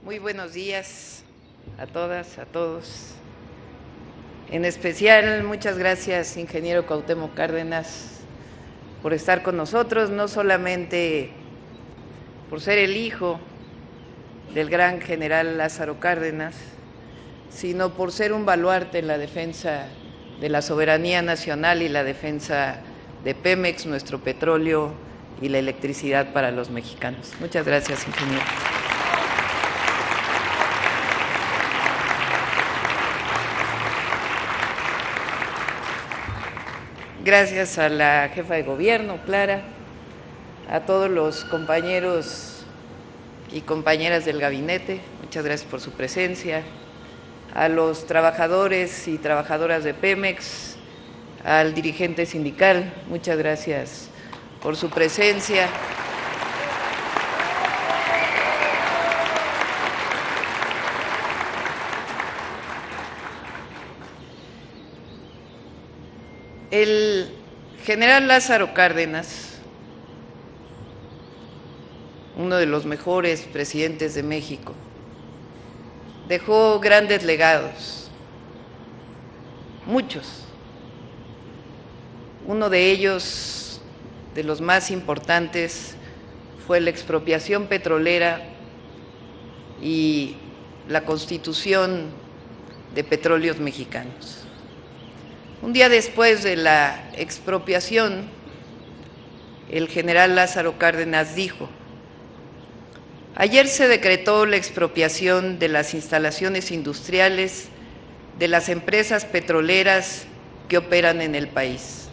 Muy buenos días a todas, a todos. En especial, muchas gracias, ingeniero Cuauhtémoc Cárdenas, por estar con nosotros, no solamente por ser el hijo del gran general Lázaro Cárdenas, sino por ser un baluarte en la defensa de la soberanía nacional y la defensa de Pemex, nuestro petróleo y la electricidad para los mexicanos. Muchas gracias, ingeniero. Gracias a la jefa de gobierno, Clara, a todos los compañeros y compañeras del gabinete, muchas gracias por su presencia, a los trabajadores y trabajadoras de Pemex, al dirigente sindical, muchas gracias por su presencia. El general Lázaro Cárdenas, uno de los mejores presidentes de México, dejó grandes legados, muchos. Uno de ellos, de los más importantes, fue la expropiación petrolera y la constitución de Petróleos Mexicanos. Un día después de la expropiación, el general Lázaro Cárdenas dijo: ayer se decretó la expropiación de las instalaciones industriales de las empresas petroleras que operan en el país.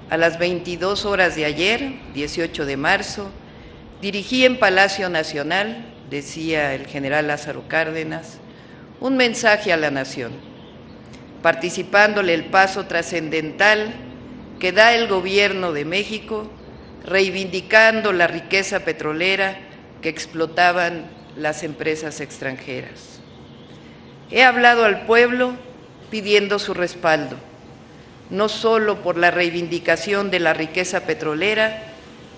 A las 22 horas de ayer, 18 de marzo, dirigí en Palacio Nacional, decía el general Lázaro Cárdenas, un mensaje a la nación, participándole el paso trascendental que da el Gobierno de México, reivindicando la riqueza petrolera que explotaban las empresas extranjeras. He hablado al pueblo pidiendo su respaldo, no solo por la reivindicación de la riqueza petrolera,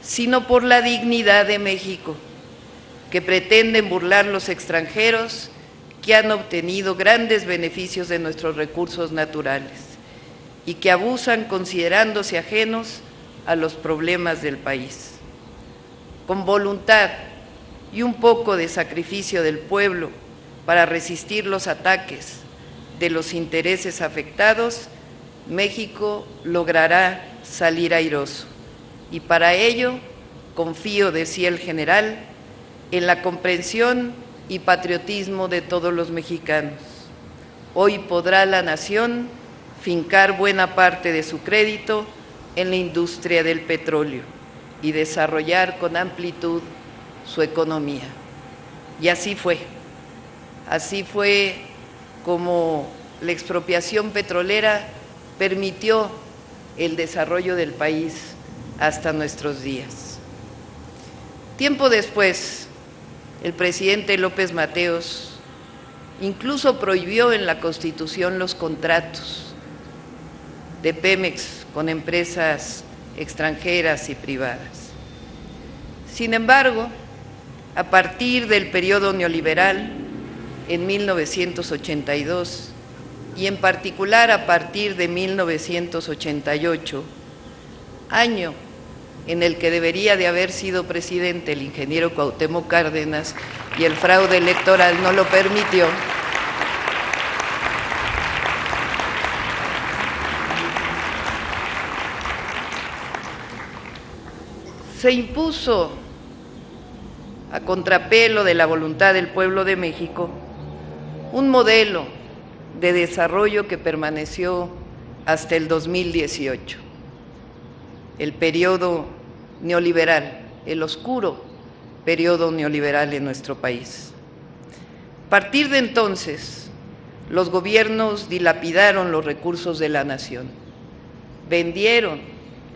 sino por la dignidad de México, que pretenden burlar los extranjeros que han obtenido grandes beneficios de nuestros recursos naturales y que abusan considerándose ajenos a los problemas del país. Con voluntad y un poco de sacrificio del pueblo para resistir los ataques de los intereses afectados, México logrará salir airoso. Y para ello confío, decía el general, en la comprensión y patriotismo de todos los mexicanos. Hoy podrá la nación fincar buena parte de su crédito en la industria del petróleo y desarrollar con amplitud su economía. Y así fue como la expropiación petrolera permitió el desarrollo del país hasta nuestros días. Tiempo después, el presidente López Mateos incluso prohibió en la Constitución los contratos de Pemex con empresas extranjeras y privadas. Sin embargo, a partir del periodo neoliberal, en 1982, y en particular a partir de 1988, año en el que debería de haber sido presidente el ingeniero Cuauhtémoc Cárdenas y el fraude electoral no lo permitió, se impuso a contrapelo de la voluntad del pueblo de México un modelo de desarrollo que permaneció hasta el 2018, el periodo neoliberal, el oscuro periodo neoliberal en nuestro país. A partir de entonces, los gobiernos dilapidaron los recursos de la nación, vendieron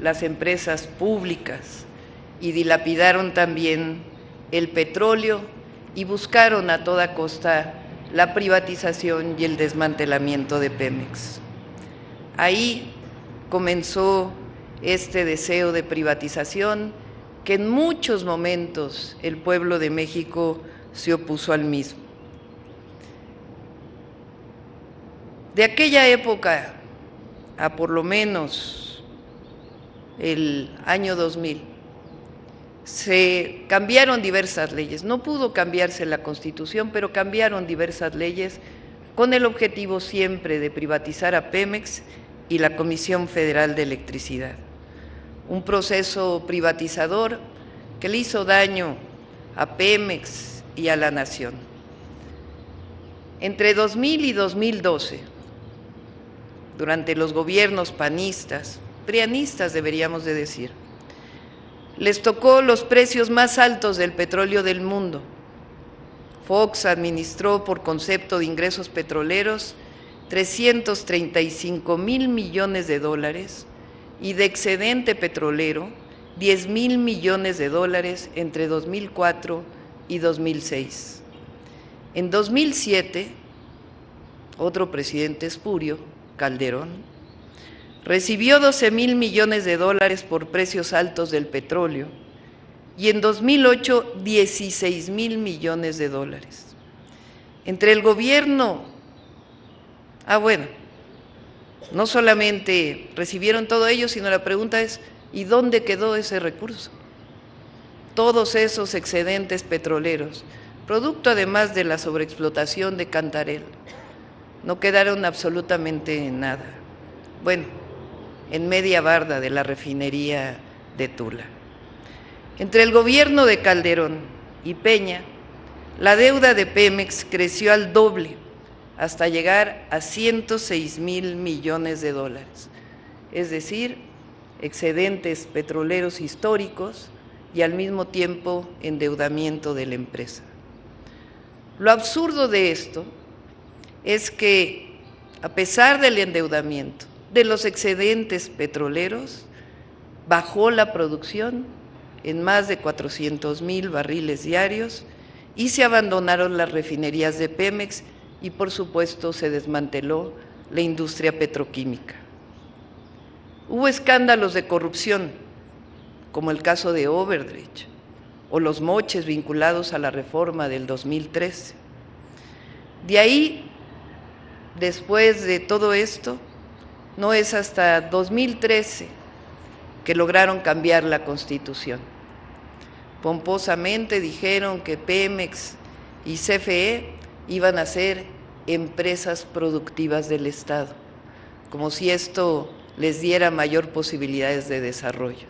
las empresas públicas y dilapidaron también el petróleo y buscaron a toda costa la privatización y el desmantelamiento de Pemex. Ahí comenzó este deseo de privatización que en muchos momentos el pueblo de México se opuso al mismo. De aquella época a por lo menos el año 2000, se cambiaron diversas leyes. No pudo cambiarse la Constitución, pero cambiaron diversas leyes con el objetivo siempre de privatizar a Pemex y la Comisión Federal de Electricidad. Un proceso privatizador que le hizo daño a Pemex y a la nación. Entre 2000 y 2012, durante los gobiernos panistas, prianistas deberíamos de decir, les tocó los precios más altos del petróleo del mundo. Fox administró por concepto de ingresos petroleros 335,000 millones de dólares y de excedente petrolero 10,000 millones de dólares entre 2004 y 2006. En 2007, otro presidente espurio, Calderón, recibió 12,000 millones de dólares por precios altos del petróleo y en 2008 16,000 millones de dólares. Entre el gobierno, no solamente recibieron todo ello, sino la pregunta es, ¿y dónde quedó ese recurso? Todos esos excedentes petroleros, producto además de la sobreexplotación de Cantarell, no quedaron absolutamente en nada. Bueno, en media barda de la refinería de Tula. Entre el gobierno de Calderón y Peña, la deuda de Pemex creció al doble, hasta llegar a 106,000 millones de dólares, es decir, excedentes petroleros históricos y al mismo tiempo endeudamiento de la empresa. Lo absurdo de esto es que, a pesar del endeudamiento, de los excedentes petroleros, bajó la producción en más de 400,000 barriles diarios y se abandonaron las refinerías de Pemex y, por supuesto, se desmanteló la industria petroquímica. Hubo escándalos de corrupción, como el caso de Overdrecht o los moches vinculados a la reforma del 2013. De ahí, después de todo esto, no es hasta 2013 que lograron cambiar la Constitución. Pomposamente dijeron que Pemex y CFE iban a ser empresas productivas del Estado, como si esto les diera mayor posibilidades de desarrollo.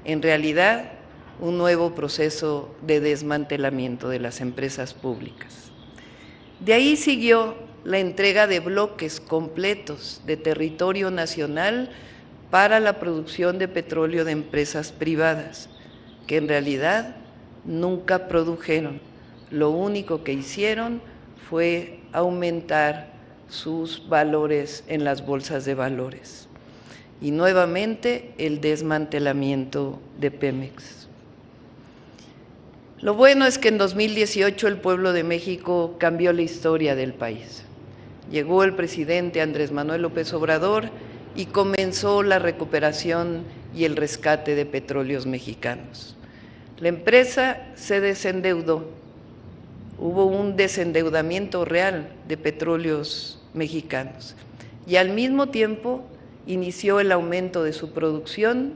En realidad, un nuevo proceso de desmantelamiento de las empresas públicas. De ahí siguió la entrega de bloques completos de territorio nacional para la producción de petróleo de empresas privadas, que en realidad nunca produjeron. Lo único que hicieron fue aumentar sus valores en las bolsas de valores. Y nuevamente el desmantelamiento de Pemex. Lo bueno es que en 2018 el pueblo de México cambió la historia del país. Llegó el presidente Andrés Manuel López Obrador y comenzó la recuperación y el rescate de Petróleos Mexicanos. La empresa se desendeudó, hubo un desendeudamiento real de Petróleos Mexicanos y al mismo tiempo inició el aumento de su producción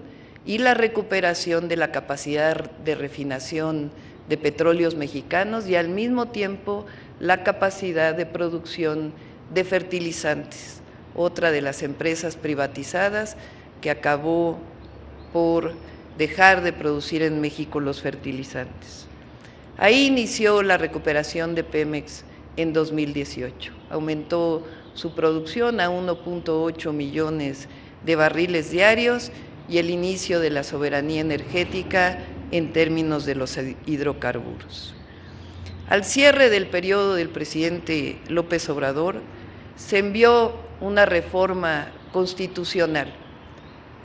y la recuperación de la capacidad de refinación de Petróleos Mexicanos y al mismo tiempo la capacidad de producción de fertilizantes, otra de las empresas privatizadas que acabó por dejar de producir en México los fertilizantes. Ahí inició la recuperación de Pemex en 2018. Aumentó su producción a 1.8 millones de barriles diarios y el inicio de la soberanía energética en términos de los hidrocarburos. Al cierre del periodo del presidente López Obrador, se envió una reforma constitucional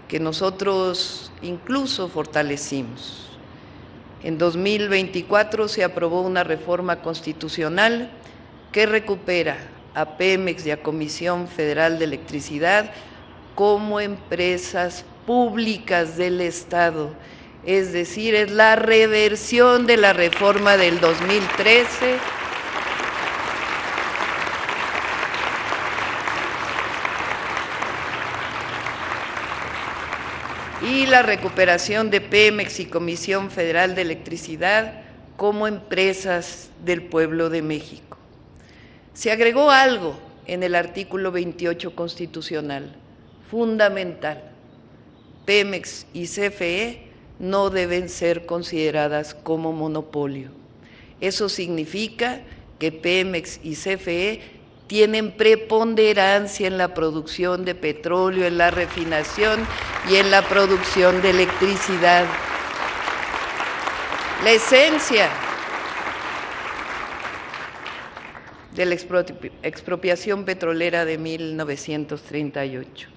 que nosotros incluso fortalecimos. En 2024 se aprobó una reforma constitucional que recupera a Pemex y a Comisión Federal de Electricidad como empresas públicas del Estado, es decir, es la reversión de la reforma del 2013 y la recuperación de Pemex y Comisión Federal de Electricidad como empresas del pueblo de México. Se agregó algo en el artículo 28 constitucional, fundamental. Pemex y CFE no deben ser consideradas como monopolio. Eso significa que Pemex y CFE tienen preponderancia en la producción de petróleo, en la refinación y en la producción de electricidad. La esencia de la expropiación petrolera de 1938.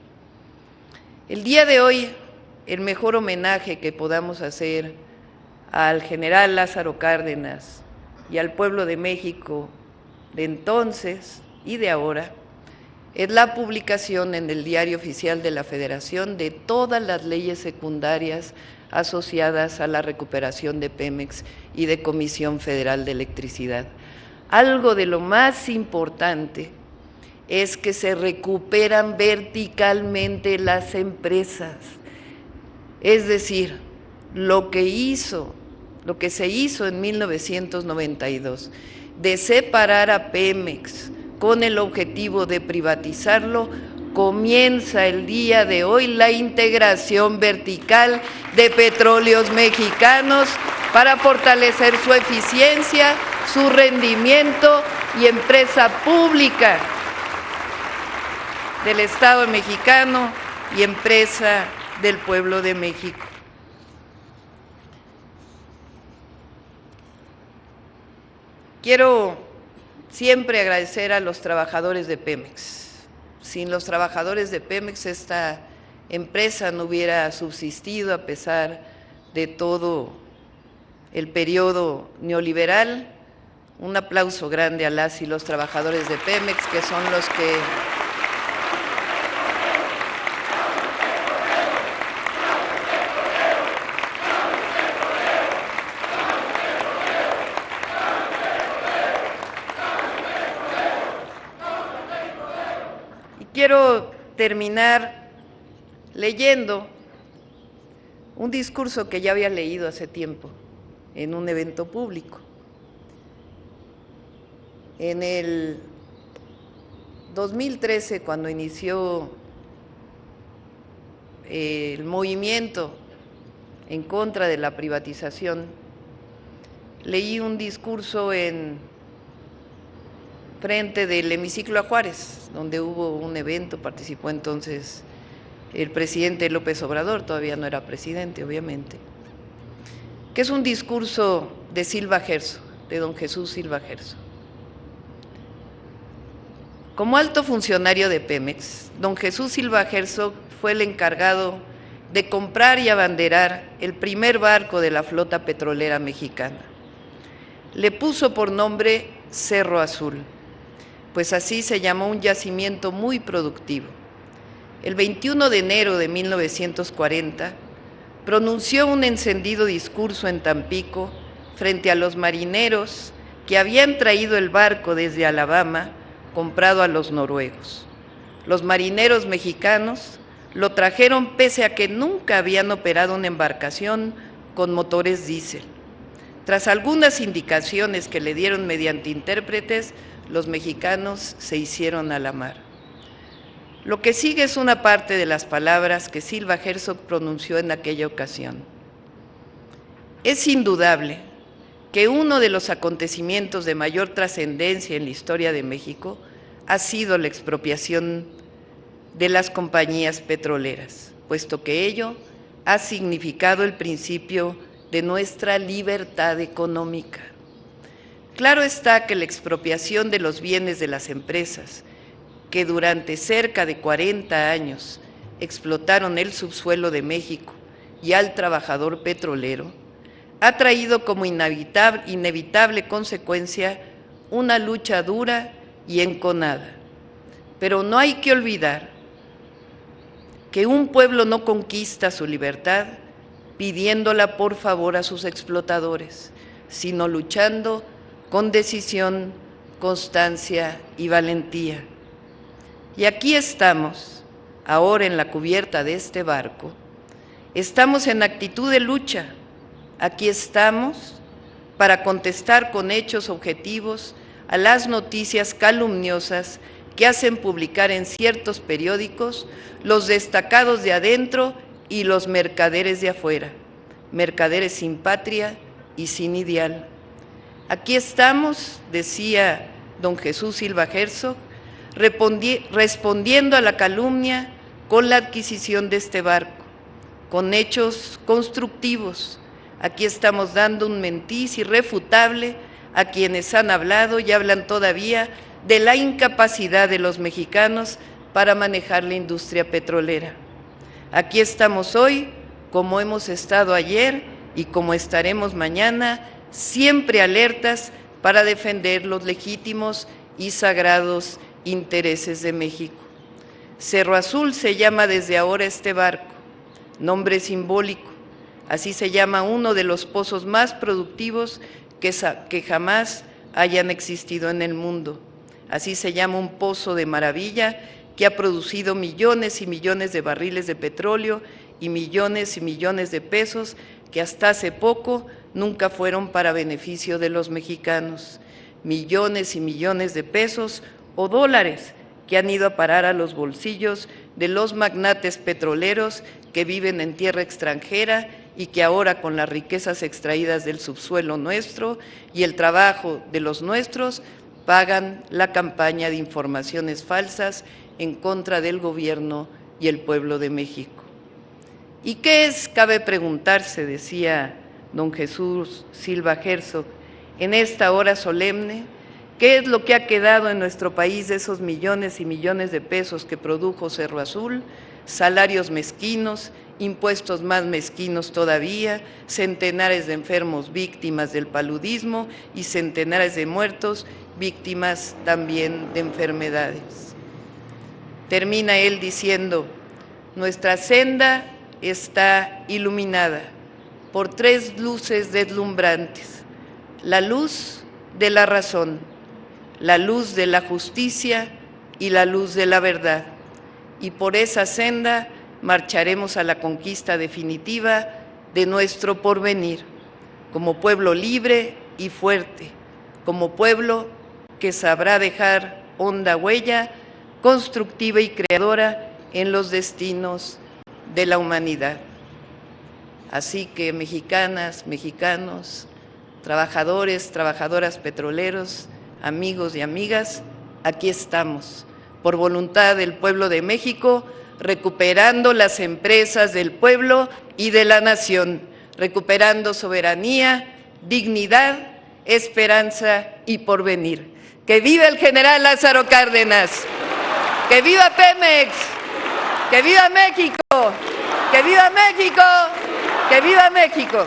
El día de hoy, el mejor homenaje que podamos hacer al general Lázaro Cárdenas y al pueblo de México de entonces y de ahora es la publicación en el Diario Oficial de la Federación de todas las leyes secundarias asociadas a la recuperación de Pemex y de Comisión Federal de Electricidad. Algo de lo más importante es que se recuperan verticalmente las empresas, es decir, lo que se hizo en 1992 de separar a Pemex con el objetivo de privatizarlo, comienza el día de hoy la integración vertical de Petróleos Mexicanos para fortalecer su eficiencia, su rendimiento y empresa pública del Estado mexicano y empresa del pueblo de México. Quiero siempre agradecer a los trabajadores de Pemex. Sin los trabajadores de Pemex esta empresa no hubiera subsistido a pesar de todo el periodo neoliberal. Un aplauso grande a las y los trabajadores de Pemex, que son los que quiero terminar leyendo un discurso que ya había leído hace tiempo en un evento público. En el 2013, cuando inició el movimiento en contra de la privatización, leí un discurso en frente del hemiciclo a Juárez, donde hubo un evento, participó entonces el presidente López Obrador, todavía no era presidente, obviamente, que es un discurso de Silva Gerso, de don Jesús Silva Gerso. Como alto funcionario de Pemex, don Jesús Silva Gerso fue el encargado de comprar y abanderar el primer barco de la flota petrolera mexicana. Le puso por nombre Cerro Azul, pues así se llamó un yacimiento muy productivo. El 21 de enero de 1940, pronunció un encendido discurso en Tampico frente a los marineros que habían traído el barco desde Alabama, comprado a los noruegos. Los marineros mexicanos lo trajeron pese a que nunca habían operado una embarcación con motores diésel. Tras algunas indicaciones que le dieron mediante intérpretes, los mexicanos se hicieron a la mar. Lo que sigue es una parte de las palabras que Silva Gerso pronunció en aquella ocasión. Es indudable que uno de los acontecimientos de mayor trascendencia en la historia de México ha sido la expropiación de las compañías petroleras, puesto que ello ha significado el principio de nuestra libertad económica. Claro está que la expropiación de los bienes de las empresas, que durante cerca de 40 años explotaron el subsuelo de México y al trabajador petrolero, ha traído como inevitable consecuencia una lucha dura y enconada. Pero no hay que olvidar que un pueblo no conquista su libertad pidiéndola por favor a sus explotadores, sino luchando con decisión, constancia y valentía. Y aquí estamos, ahora en la cubierta de este barco, estamos en actitud de lucha. Aquí estamos para contestar con hechos objetivos a las noticias calumniosas que hacen publicar en ciertos periódicos los destacados de adentro y los mercaderes de afuera, mercaderes sin patria y sin ideal. Aquí estamos, decía don Jesús Silva Herzog, respondiendo a la calumnia con la adquisición de este barco, con hechos constructivos. Aquí estamos dando un mentiz irrefutable a quienes han hablado y hablan todavía de la incapacidad de los mexicanos para manejar la industria petrolera. Aquí estamos hoy, como hemos estado ayer y como estaremos mañana, siempre alertas para defender los legítimos y sagrados intereses de México. Cerro Azul se llama desde ahora este barco, nombre simbólico. Así se llama uno de los pozos más productivos que jamás hayan existido en el mundo. Así se llama un pozo de maravilla que ha producido millones y millones de barriles de petróleo y millones de pesos que hasta hace poco nunca fueron para beneficio de los mexicanos. Millones y millones de pesos o dólares que han ido a parar a los bolsillos de los magnates petroleros que viven en tierra extranjera y que ahora, con las riquezas extraídas del subsuelo nuestro y el trabajo de los nuestros, pagan la campaña de informaciones falsas en contra del gobierno y el pueblo de México. ¿Y qué es, cabe preguntarse, decía don Jesús Silva Herzog, en esta hora solemne, qué es lo que ha quedado en nuestro país de esos millones y millones de pesos que produjo Cerro Azul? Salarios mezquinos, impuestos más mezquinos todavía, centenares de enfermos víctimas del paludismo y centenares de muertos víctimas también de enfermedades. Termina él diciendo: nuestra senda está iluminada por tres luces deslumbrantes: la luz de la razón, la luz de la justicia y la luz de la verdad. Y por esa senda marcharemos a la conquista definitiva de nuestro porvenir, como pueblo libre y fuerte, como pueblo que sabrá dejar honda huella constructiva y creadora en los destinos de la humanidad. Así que, mexicanas, mexicanos, trabajadores, trabajadoras petroleros, amigos y amigas, aquí estamos, por voluntad del pueblo de México, recuperando las empresas del pueblo y de la nación, recuperando soberanía, dignidad, esperanza y porvenir. ¡Que viva el general Lázaro Cárdenas! ¡Que viva Pemex! ¡Que viva México! ¡Que viva México! ¡Que viva México!